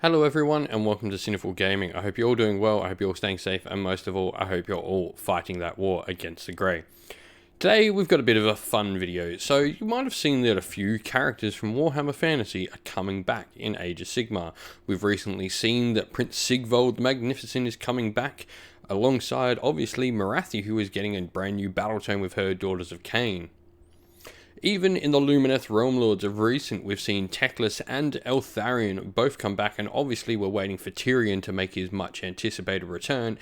Hello everyone and welcome to Sinful Gaming. I hope you're all doing well, I hope you're all staying safe, and most of all, I hope you're all fighting that war against the Grey. Today we've got a bit of a fun video. So you might have seen that a few characters from Warhammer Fantasy are coming back in Age of Sigmar. We've recently seen that Prince Sigvald the Magnificent is coming back, alongside obviously Morathi, who is getting a brand new battle tome with her Daughters of Cain. Even in the Lumineth Realm Lords of recent, we've seen Teclis and Eltharion both come back, and obviously we're waiting for Tyrion to make his much anticipated return,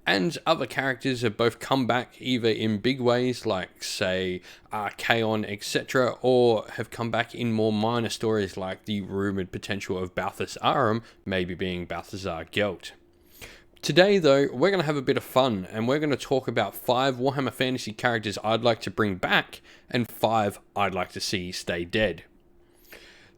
and other characters have both come back either in big ways like, say, Archaon, etc., or have come back in more minor stories like the rumoured potential of Balthus Aram maybe being Balthazar Gelt. Today though, we're going to have a bit of fun, and we're going to talk about 5 Warhammer Fantasy characters I'd like to bring back, and 5 I'd like to see stay dead.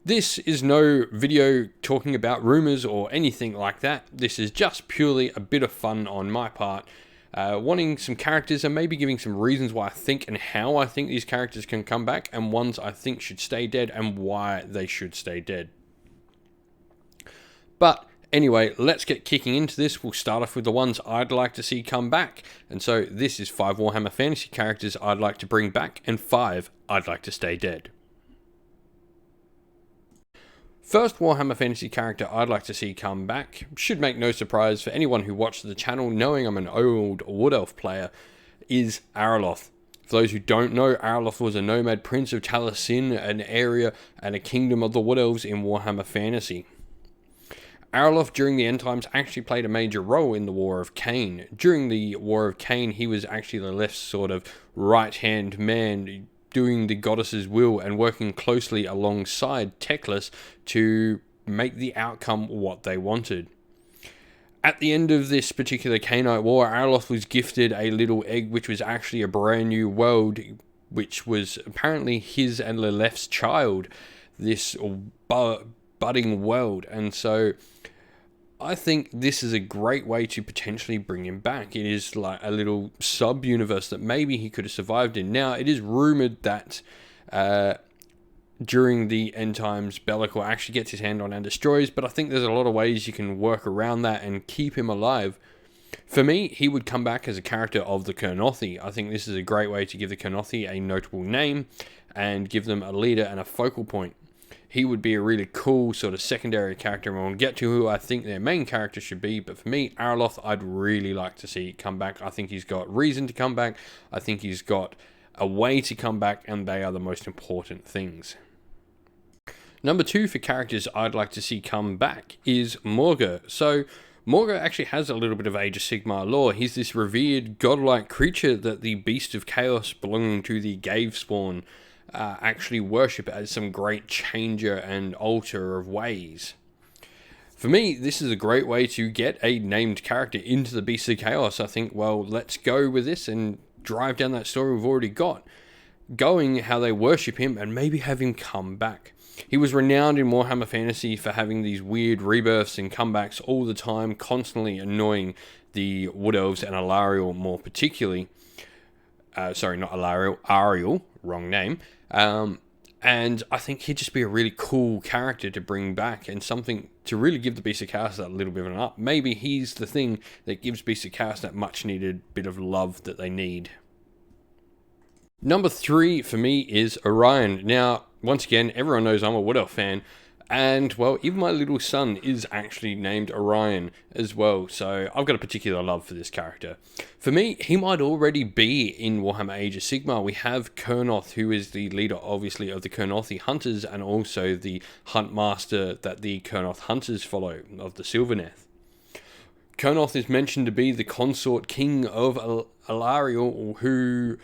This is no video talking about rumours or anything like that. This is just purely a bit of fun on my part, wanting some characters and maybe giving some reasons why I think and how I think these characters can come back, and ones I think should stay dead and why they should stay dead. But anyway, let's get kicking into this. We'll start off with the ones I'd like to see come back. And so this is 5 Warhammer Fantasy characters I'd like to bring back, and 5 I'd like to stay dead. First Warhammer Fantasy character I'd like to see come back, should make no surprise for anyone who watched the channel knowing I'm an old Wood Elf player, is Araloft. For those who don't know, Araloft was a nomad prince of Talasin, an area and a kingdom of the Wood Elves in Warhammer Fantasy. Araloft during the end times actually played a major role in the War of Cain. During the War of Cain, he was actually the left sort of right-hand man doing the goddess's will and working closely alongside Teclis to make the outcome what they wanted. At the end of this particular Cainite war, Araloft was gifted a little egg which was actually a brand new world, which was apparently his and Lileth's child, this budding world. And so I think this is a great way to potentially bring him back. It is like a little sub-universe that maybe he could have survived in. Now, it is rumoured that during the end times, Bellicor actually gets his hand on and destroys, but I think there's a lot of ways you can work around that and keep him alive. For me, he would come back as a character of the Kurnothi. I think this is a great way to give the Kurnothi a notable name and give them a leader and a focal point. He would be a really cool sort of secondary character, and we'll get to who I think their main character should be. But for me, Araloft, I'd really like to see come back. I think he's got reason to come back. I think he's got a way to come back, and they are the most important things. Number 2 for characters I'd like to see come back is Morga. So Morga actually has a little bit of Age of Sigmar lore. He's this revered godlike creature that the Beast of Chaos belonging to the Gavespawn actually worship as some great changer and alter of ways. For me, this is a great way to get a named character into the Beast of Chaos. I think, well, let's go with this and drive down that story we've already got, going how they worship him and maybe have him come back. He was renowned in Warhammer Fantasy for having these weird rebirths and comebacks all the time, constantly annoying the Wood Elves and Alariel more particularly. Sorry, not Alariel, Ariel, wrong name. And I think he'd just be a really cool character to bring back, and something to really give the Beast of Chaos that little bit of an up. Maybe he's the thing that gives Beast of Chaos that much needed bit of love that they need. Number 3 for me is Orion. Now, once again, everyone knows I'm a Wood Elf fan, and, well, even my little son is actually named Orion as well, so I've got a particular love for this character. For me, he might already be in Warhammer Age of Sigmar. We have Kurnoth, who is the leader, obviously, of the Kurnothi Hunters, and also the Hunt Master that the Kurnoth Hunters follow, of the Sylvaneth. Kurnoth is mentioned to be the consort king of Alariel, who,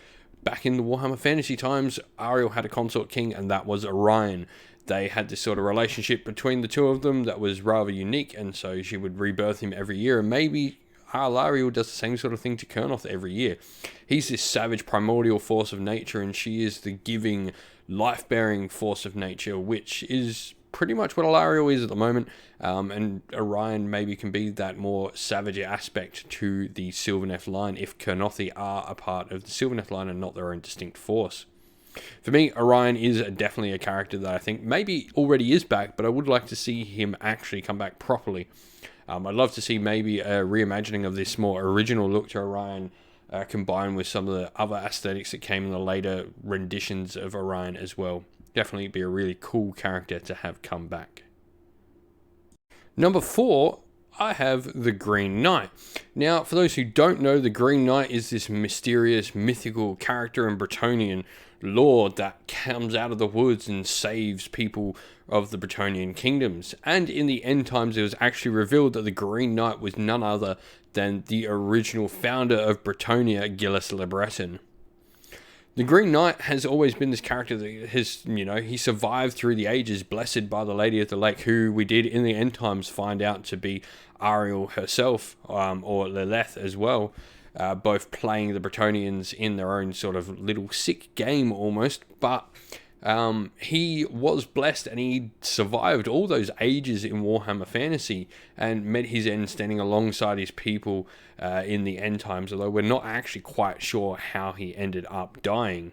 back in the Warhammer Fantasy times, Ariel had a consort king, and that was Orion. They had this sort of relationship between the two of them that was rather unique, and so she would rebirth him every year, and maybe Alariel does the same sort of thing to Kurnoth every year. He's this savage primordial force of nature, and she is the giving, life-bearing force of nature, which is pretty much what Alariel is at the moment, and Orion maybe can be that more savage aspect to the Sylvaneth line if Kurnothi are a part of the Sylvaneth line and not their own distinct force. For me, Orion is definitely a character that I think maybe already is back, but I would like to see him actually come back properly. I'd love to see maybe a reimagining of this more original look to Orion, combined with some of the other aesthetics that came in the later renditions of Orion as well. Definitely be a really cool character to have come back. Number 4, I have the Green Knight. Now, for those who don't know, the Green Knight is this mysterious, mythical character in Bretonnian lore that comes out of the woods and saves people of the Bretonnian kingdoms. And in the end times, it was actually revealed that the Green Knight was none other than the original founder of Bretonnia, Gilles Le Breton. The Green Knight has always been this character that has, he survived through the ages, blessed by the Lady of the Lake, who we did in the end times find out to be Ariel herself, or Lilith as well, both playing the Bretonnians in their own sort of little sick game almost, but he was blessed and he survived all those ages in Warhammer Fantasy and met his end standing alongside his people in the end times, although we're not actually quite sure how he ended up dying.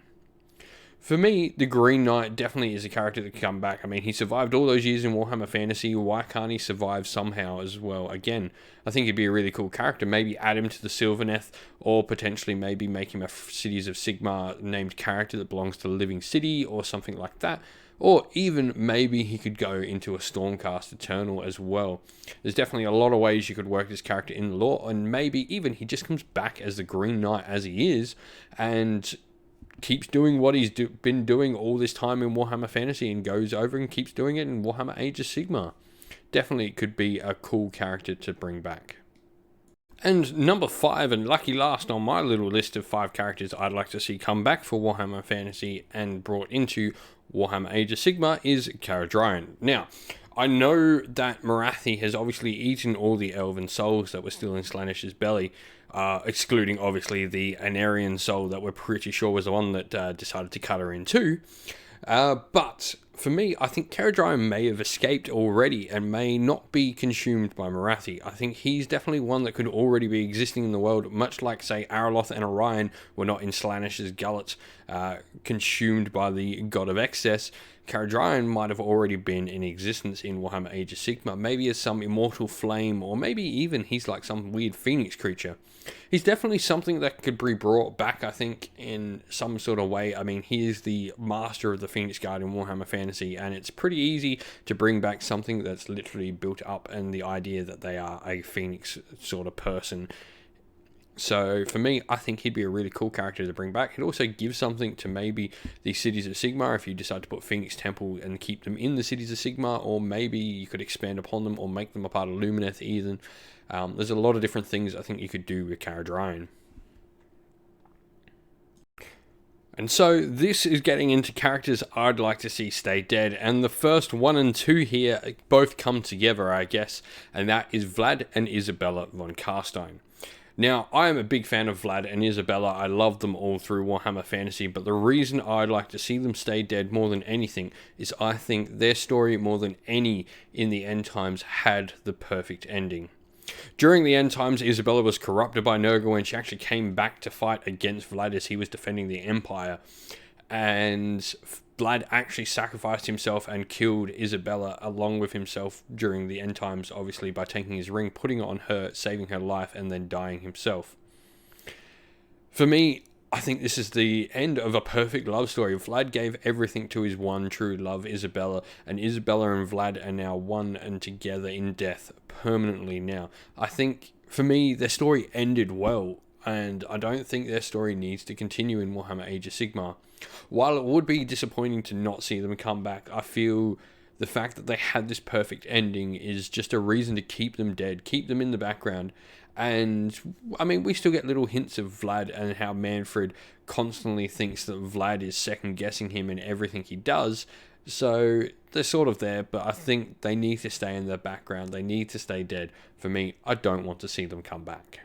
For me, the Green Knight definitely is a character that can come back. I mean, he survived all those years in Warhammer Fantasy. Why can't he survive somehow as well? Again, I think he'd be a really cool character. Maybe add him to the Sylvaneth, or potentially maybe make him a Cities of Sigmar named character that belongs to the Living City, or something like that. Or even maybe he could go into a Stormcast Eternal as well. There's definitely a lot of ways you could work this character in the lore, and maybe even he just comes back as the Green Knight as he is, and keeps doing what he's been doing all this time in Warhammer Fantasy and goes over and keeps doing it in Warhammer Age of Sigmar. Definitely could be a cool character to bring back. And number 5, and lucky last on my little list of 5 characters I'd like to see come back for Warhammer Fantasy and brought into Warhammer Age of Sigmar, is Karadryn. Now, I know that Morathi has obviously eaten all the elven souls that were still in Slanish's belly, excluding obviously the Anarian soul that we're pretty sure was the one that decided to cut her in two. But for me, I think Karadryn may have escaped already and may not be consumed by Morathi. I think he's definitely one that could already be existing in the world, much like, say, Araloft and Orion were not in Slanish's gullet, consumed by the god of excess. Karadryn might have already been in existence in Warhammer Age of Sigmar, maybe as some immortal flame, or maybe even he's like some weird phoenix creature. He's definitely something that could be brought back, I think, in some sort of way. I mean, he is the master of the Phoenix Guard in Warhammer Fantasy, and it's pretty easy to bring back something that's literally built up and the idea that they are a phoenix sort of person. So for me, I think he'd be a really cool character to bring back. He'd also give something to maybe the Cities of Sigmar if you decide to put Phoenix Temple and keep them in the Cities of Sigmar, or maybe you could expand upon them or make them a part of Lumineth even. There's a lot of different things I think you could do with Karadryn. And so this is getting into characters I'd like to see stay dead, and the first 1 and 2 here both come together, I guess, and that is Vlad and Isabella von Carstein. Now, I am a big fan of Vlad and Isabella. I love them all through Warhammer Fantasy, but the reason I'd like to see them stay dead more than anything is I think their story, more than any in the end times, had the perfect ending. During the end times, Isabella was corrupted by Morga when she actually came back to fight against Vlad as he was defending the Empire. And Vlad actually sacrificed himself and killed Isabella along with himself during the end times, obviously by taking his ring, putting it on her, saving her life, and then dying himself. For me, I think this is the end of a perfect love story. Vlad gave everything to his one true love, Isabella, and Isabella and Vlad are now one and together in death permanently now. I think, for me, their story ended well, and I don't think their story needs to continue in Warhammer Age of Sigmar. While it would be disappointing to not see them come back, I feel the fact that they had this perfect ending is just a reason to keep them dead, keep them in the background. And, I mean, we still get little hints of Vlad and how Manfred constantly thinks that Vlad is second-guessing him in everything he does. So, they're sort of there, but I think they need to stay in the background. They need to stay dead. For me, I don't want to see them come back.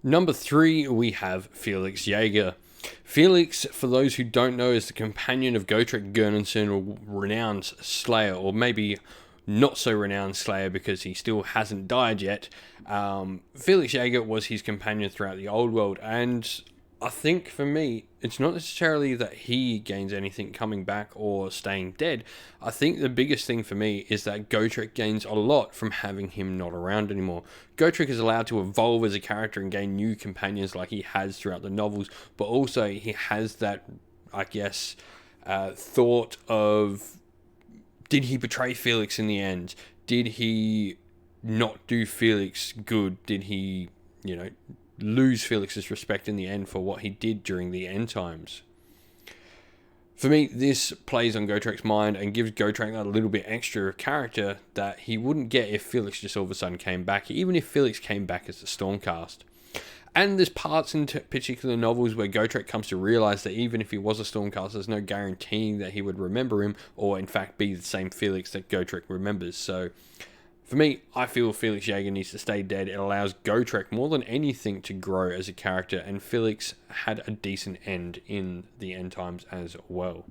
Number 3, we have Felix Jaeger. Felix, for those who don't know, is the companion of Gotrek Gurnason, a renowned slayer, or maybe not so renowned slayer because he still hasn't died yet. Felix Jaeger was his companion throughout the old world, and I think for me, it's not necessarily that he gains anything coming back or staying dead. I think the biggest thing for me is that Gotrek gains a lot from having him not around anymore. Gotrek is allowed to evolve as a character and gain new companions like he has throughout the novels, but also he has that, I guess, thought of, did he betray Felix in the end? Did he not do Felix good? Did he, lose Felix's respect in the end for what he did during the end times? For me, this plays on Gotrek's mind and gives Gotrek that little bit extra character that he wouldn't get if Felix just all of a sudden came back, even if Felix came back as the Stormcast. And there's parts in particular novels where Gotrek comes to realize that even if he was a Stormcast, there's no guaranteeing that he would remember him or in fact be the same Felix that Gotrek remembers. So for me, I feel Felix Jaeger needs to stay dead. It allows Gotrek more than anything to grow as a character, and Felix had a decent end in the end times as well.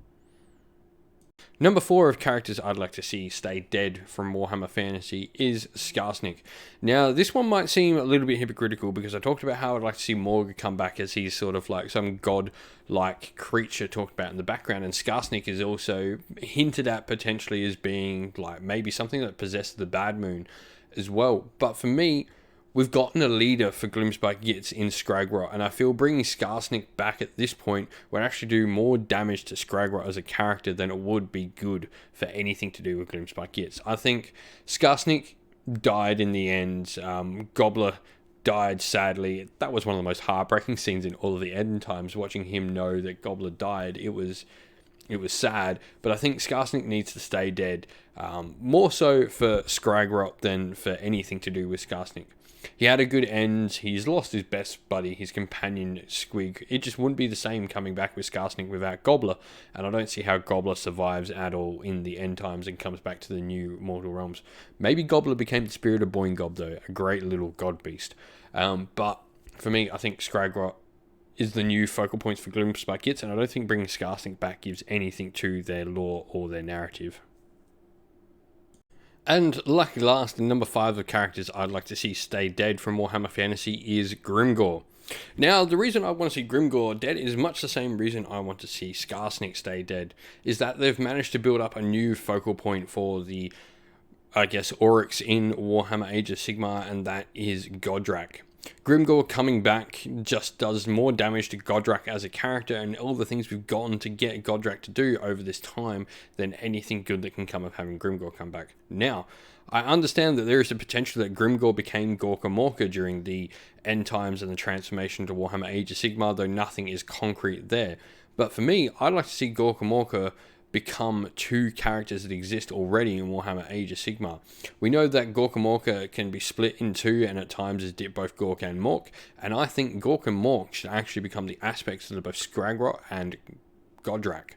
Number 4 of characters I'd like to see stay dead from Warhammer Fantasy is Skarsnik. Now, this one might seem a little bit hypocritical because I talked about how I'd like to see Morga come back as he's sort of like some god-like creature talked about in the background, and Skarsnik is also hinted at potentially as being like maybe something that possessed the Bad Moon as well. But for me, we've gotten a leader for Gloomspike Gitz in Skragrott, and I feel bringing Skarsnik back at this point would actually do more damage to Skragrott as a character than it would be good for anything to do with Gloomspike Gitz. I think Skarsnik died in the end. Gobbler died sadly. That was one of the most heartbreaking scenes in all of the end times, watching him know that Gobbler died. It was sad, but I think Skarsnik needs to stay dead, more so for Skragrott than for anything to do with Skarsnik. He had a good end. He's lost his best buddy, his companion, Squig. It just wouldn't be the same coming back with Skarsnik without Gobbler, and I don't see how Gobbler survives at all in the end times and comes back to the new mortal realms. Maybe Gobbler became the spirit of Boingob, though, a great little god beast. But for me, I think Skragrott is the new focal points for Gloomspike Gitz, and I don't think bringing Skarsnik back gives anything to their lore or their narrative. And lucky last, number 5 of characters I'd like to see stay dead from Warhammer Fantasy is Grimgor. Now, the reason I want to see Grimgor dead is much the same reason I want to see Skarsnik stay dead, is that they've managed to build up a new focal point for the, I guess, Oryx in Warhammer Age of Sigmar, and that is Godrak. Grimgor coming back just does more damage to Godrak as a character and all the things we've gotten to get Godrak to do over this time than anything good that can come of having Grimgor come back. Now, I understand that there is a potential that Grimgor became Gorka Morka during the end times and the transformation to Warhammer Age of Sigmar, though nothing is concrete there. But for me, I'd like to see Gorka Morka become 2 characters that exist already in Warhammer Age of Sigmar. We know that Gorka Morka can be split in 2 and at times is both Gork and Mork, and I think Gork and Mork should actually become the aspects of both Skragrott and Godrak.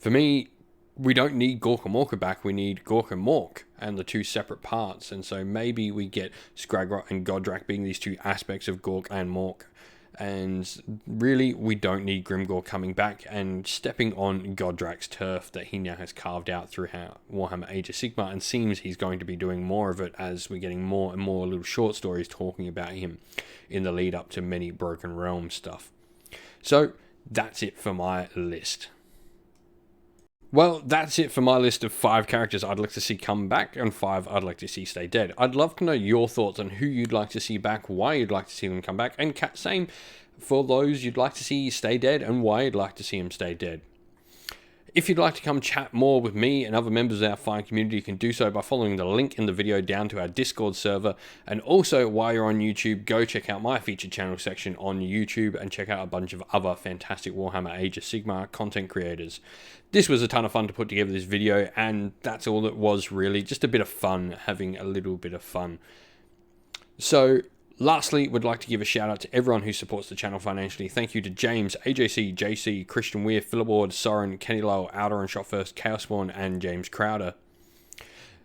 For me, we don't need Gorka Morka back, we need Gork and Mork and the 2 separate parts, and so maybe we get Skragrott and Godrak being these 2 aspects of Gork and Mork. And really, we don't need Grimgor coming back and stepping on Godrak's turf that he now has carved out through Warhammer Age of Sigmar, and seems he's going to be doing more of it as we're getting more and more little short stories talking about him in the lead up to many Broken Realm stuff. So that's it for my list. Well, that's it for my list of 5 characters I'd like to see come back and 5 I'd like to see stay dead. I'd love to know your thoughts on who you'd like to see back, why you'd like to see them come back, and same for those you'd like to see stay dead and why you'd like to see them stay dead. If you'd like to come chat more with me and other members of our fine community, you can do so by following the link in the video down to our Discord server. And also, while you're on YouTube, go check out my featured channel section on YouTube and check out a bunch of other fantastic Warhammer Age of Sigmar content creators. This was a ton of fun to put together this video, and that's all it was really, just a bit of fun, having a little bit of fun. So, lastly, would like to give a shout out to everyone who supports the channel financially. Thank you to James, AJC, JC, Christian Weir, Philip Ward, Soren, Kenny Lowell, Outer and Shot First, Chaos Spawn, and James Crowder.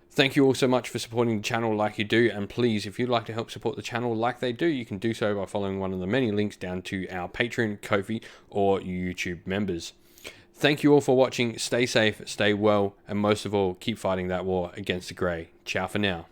Thank you all so much for supporting the channel like you do, and please, if you'd like to help support the channel like they do, you can do so by following one of the many links down to our Patreon, Ko-fi, or YouTube members. Thank you all for watching, stay safe, stay well, and most of all, keep fighting that war against the Grey. Ciao for now.